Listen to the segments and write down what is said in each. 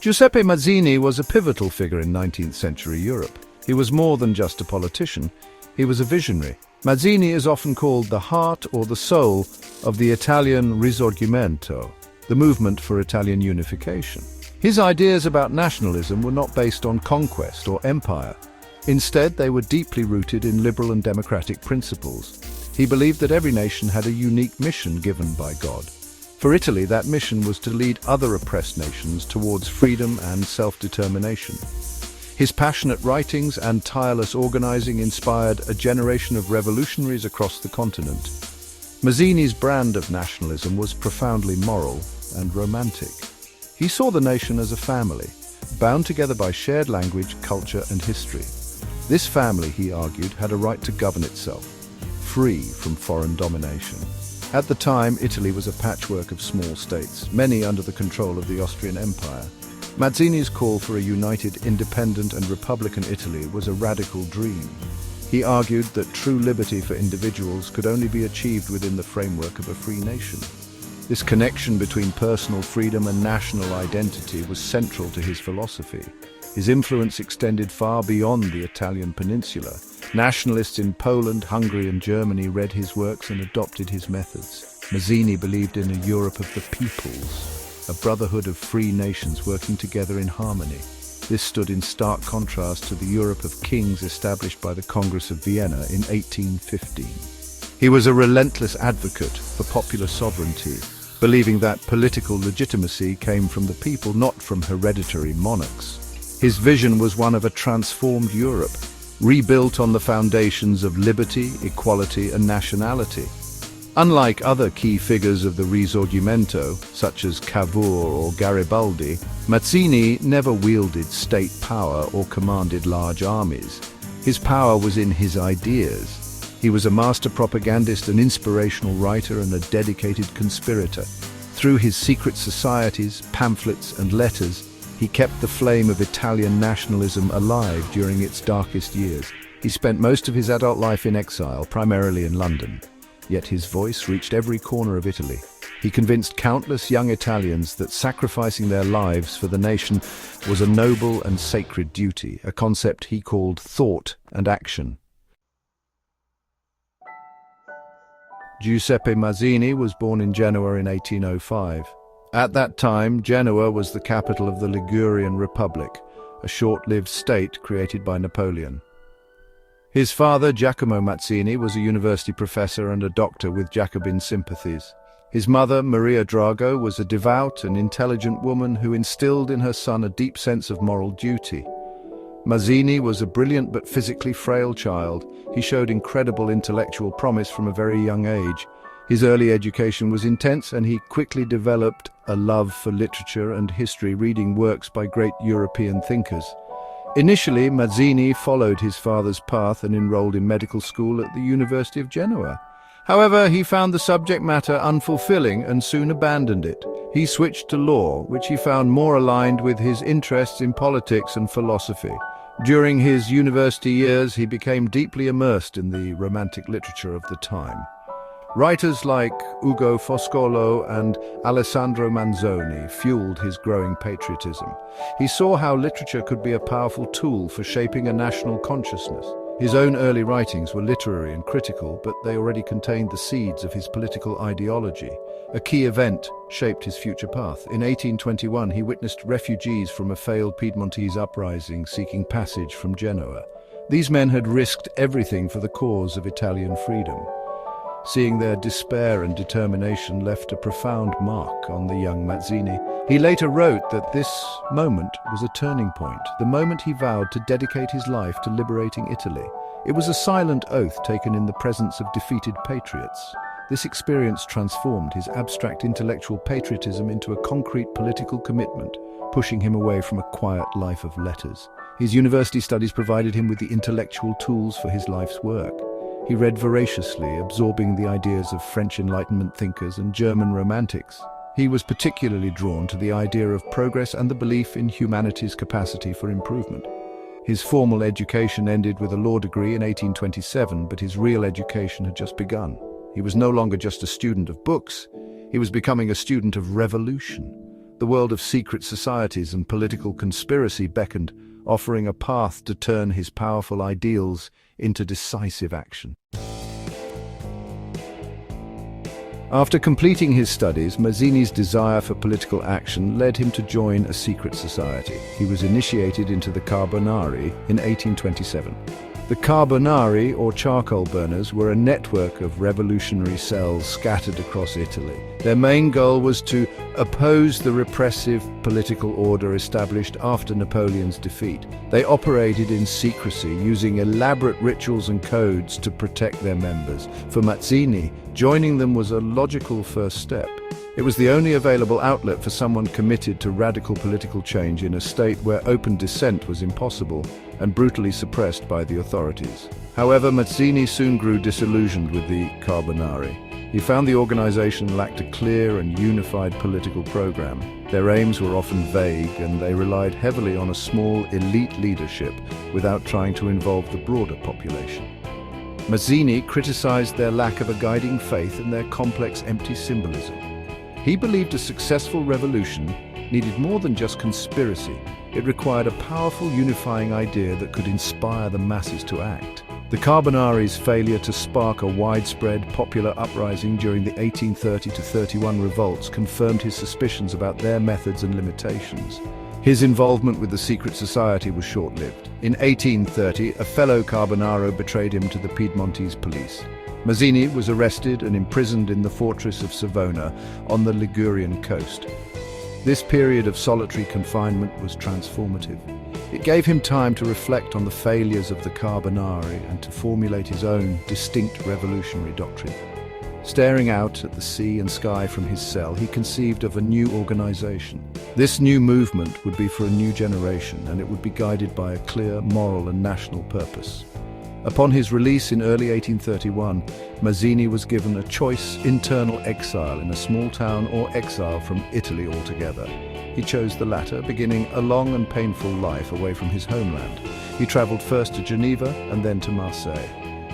Giuseppe Mazzini was a pivotal figure in 19th century Europe. He was more than just a politician, he was a visionary. Mazzini is often called the heart or the soul of the Italian Risorgimento, the movement for Italian unification. His ideas about nationalism were not based on conquest or empire. Instead, they were deeply rooted in liberal and democratic principles. He believed that every nation had a unique mission given by God. For Italy, that mission was to lead other oppressed nations towards freedom and self-determination. His passionate writings and tireless organizing inspired a generation of revolutionaries across the continent. Mazzini's brand of nationalism was profoundly moral and romantic. He saw the nation as a family, bound together by shared language, culture, and history. This family, he argued, had a right to govern itself, free from foreign domination. At the time, Italy was a patchwork of small states, many under the control of the Austrian Empire. Mazzini's call for a united, independent and republican Italy was a radical dream. He argued that true liberty for individuals could only be achieved within the framework of a free nation. This connection between personal freedom and national identity was central to his philosophy. His influence extended far beyond the Italian peninsula. Nationalists in Poland, Hungary and Germany read his works and adopted his methods. Mazzini believed in a Europe of the peoples, a brotherhood of free nations working together in harmony. This stood in stark contrast to the Europe of kings established by the Congress of Vienna in 1815. He was a relentless advocate for popular sovereignty, believing that political legitimacy came from the people, not from hereditary monarchs. His vision was one of a transformed Europe, rebuilt on the foundations of liberty, equality and nationality. Unlike other key figures of the Risorgimento, such as Cavour or Garibaldi, Mazzini never wielded state power or commanded large armies. His power was in his ideas. He was a master propagandist, an inspirational writer, and a dedicated conspirator. Through his secret societies, pamphlets, and letters, he kept the flame of Italian nationalism alive during its darkest years. He spent most of his adult life in exile, primarily in London. Yet his voice reached every corner of Italy. He convinced countless young Italians that sacrificing their lives for the nation was a noble and sacred duty, a concept he called thought and action. Giuseppe Mazzini was born in Genoa in 1805. At that time, Genoa was the capital of the Ligurian Republic, a short-lived state created by Napoleon. His father, Giacomo Mazzini, was a university professor and a doctor with Jacobin sympathies. His mother, Maria Drago, was a devout and intelligent woman who instilled in her son a deep sense of moral duty. Mazzini was a brilliant but physically frail child. He showed incredible intellectual promise from a very young age. His early education was intense, and he quickly developed a love for literature and history, reading works by great European thinkers. Initially, Mazzini followed his father's path and enrolled in medical school at the University of Genoa. However, he found the subject matter unfulfilling and soon abandoned it. He switched to law, which he found more aligned with his interests in politics and philosophy. During his university years, he became deeply immersed in the romantic literature of the time. Writers like Ugo Foscolo and Alessandro Manzoni fueled his growing patriotism. He saw how literature could be a powerful tool for shaping a national consciousness. His own early writings were literary and critical, but they already contained the seeds of his political ideology. A key event shaped his future path. In 1821, he witnessed refugees from a failed Piedmontese uprising seeking passage from Genoa. These men had risked everything for the cause of Italian freedom. Seeing their despair and determination left a profound mark on the young Mazzini. He later wrote that this moment was a turning point, the moment he vowed to dedicate his life to liberating Italy. It was a silent oath taken in the presence of defeated patriots. This experience transformed his abstract intellectual patriotism into a concrete political commitment, pushing him away from a quiet life of letters. His university studies provided him with the intellectual tools for his life's work. He read voraciously, absorbing the ideas of French Enlightenment thinkers and German romantics. He was particularly drawn to the idea of progress and the belief in humanity's capacity for improvement. His formal education ended with a law degree in 1827, but his real education had just begun. He was no longer just a student of books, he was becoming a student of revolution. The world of secret societies and political conspiracy beckoned, offering a path to turn his powerful ideals into decisive action. After completing his studies, Mazzini's desire for political action led him to join a secret society. He was initiated into the Carbonari in 1827. The Carbonari, or charcoal burners, were a network of revolutionary cells scattered across Italy. Their main goal was to oppose the repressive political order established after Napoleon's defeat. They operated in secrecy, using elaborate rituals and codes to protect their members. For Mazzini, joining them was a logical first step. It was the only available outlet for someone committed to radical political change in a state where open dissent was impossible and brutally suppressed by the authorities. However, Mazzini soon grew disillusioned with the Carbonari. He found the organization lacked a clear and unified political program. Their aims were often vague, and they relied heavily on a small elite leadership without trying to involve the broader population. Mazzini criticized their lack of a guiding faith and their complex, empty symbolism. He believed a successful revolution needed more than just conspiracy. It required a powerful unifying idea that could inspire the masses to act. The Carbonari's failure to spark a widespread popular uprising during the 1830-31 revolts confirmed his suspicions about their methods and limitations. His involvement with the secret society was short-lived. In 1830, a fellow Carbonaro betrayed him to the Piedmontese police. Mazzini was arrested and imprisoned in the fortress of Savona on the Ligurian coast. This period of solitary confinement was transformative. It gave him time to reflect on the failures of the Carbonari and to formulate his own distinct revolutionary doctrine. Staring out at the sea and sky from his cell, he conceived of a new organization. This new movement would be for a new generation, and it would be guided by a clear moral and national purpose. Upon his release in early 1831, Mazzini was given a choice: internal exile in a small town or exile from Italy altogether. He chose the latter, beginning a long and painful life away from his homeland. He traveled first to Geneva and then to Marseille.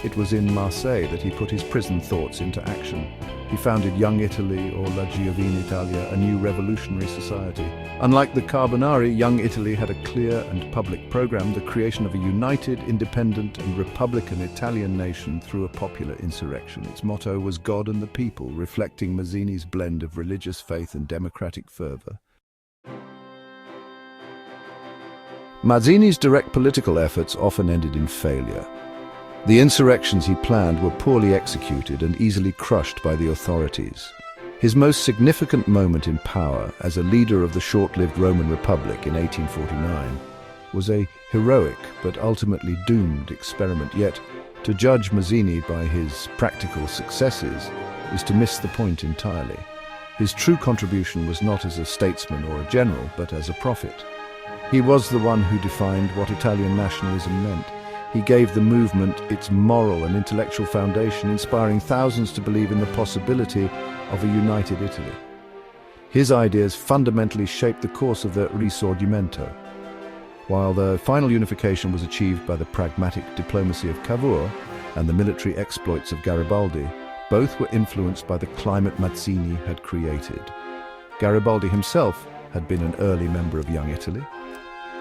It was in Marseille that he put his prison thoughts into action. He founded Young Italy, or La Giovine Italia, a new revolutionary society. Unlike the Carbonari, Young Italy had a clear and public program: the creation of a united, independent and republican Italian nation through a popular insurrection. Its motto was God and the People, reflecting Mazzini's blend of religious faith and democratic fervor. Mazzini's direct political efforts often ended in failure. The insurrections he planned were poorly executed and easily crushed by the authorities. His most significant moment in power as a leader of the short-lived Roman Republic in 1849 was a heroic but ultimately doomed experiment. Yet, to judge Mazzini by his practical successes is to miss the point entirely. His true contribution was not as a statesman or a general, but as a prophet. He was the one who defined what Italian nationalism meant. He gave the movement its moral and intellectual foundation, inspiring thousands to believe in the possibility of a united Italy. His ideas fundamentally shaped the course of the Risorgimento. While the final unification was achieved by the pragmatic diplomacy of Cavour and the military exploits of Garibaldi, both were influenced by the climate Mazzini had created. Garibaldi himself had been an early member of Young Italy.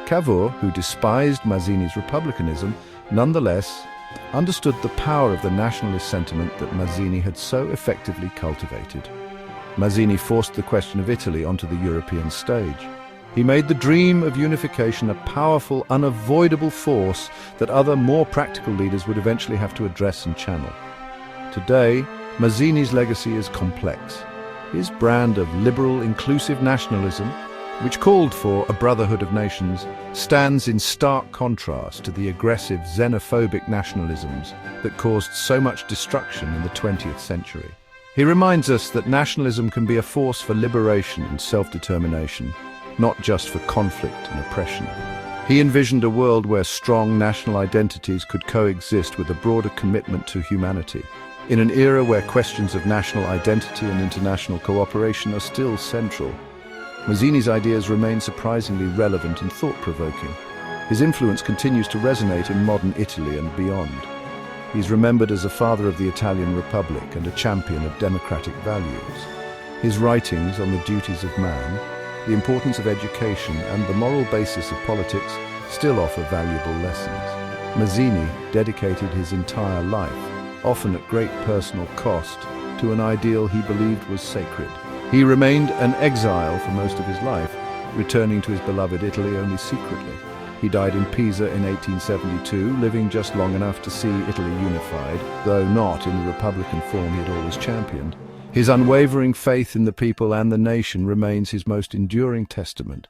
Cavour, who despised Mazzini's republicanism, nonetheless understood the power of the nationalist sentiment that Mazzini had so effectively cultivated. Mazzini forced the question of Italy onto the European stage. He made the dream of unification a powerful, unavoidable force that other, more practical leaders would eventually have to address and channel. Today, Mazzini's legacy is complex. His brand of liberal, inclusive nationalism, which called for a brotherhood of nations, stands in stark contrast to the aggressive, xenophobic nationalisms that caused so much destruction in the 20th century. He reminds us that nationalism can be a force for liberation and self-determination, not just for conflict and oppression. He envisioned a world where strong national identities could coexist with a broader commitment to humanity. In an era where questions of national identity and international cooperation are still central, Mazzini's ideas remain surprisingly relevant and thought-provoking. His influence continues to resonate in modern Italy and beyond. He is remembered as a father of the Italian Republic and a champion of democratic values. His writings on the duties of man, the importance of education and the moral basis of politics still offer valuable lessons. Mazzini dedicated his entire life, often at great personal cost, to an ideal he believed was sacred. He remained an exile for most of his life, returning to his beloved Italy only secretly. He died in Pisa in 1872, living just long enough to see Italy unified, though not in the republican form he had always championed. His unwavering faith in the people and the nation remains his most enduring testament.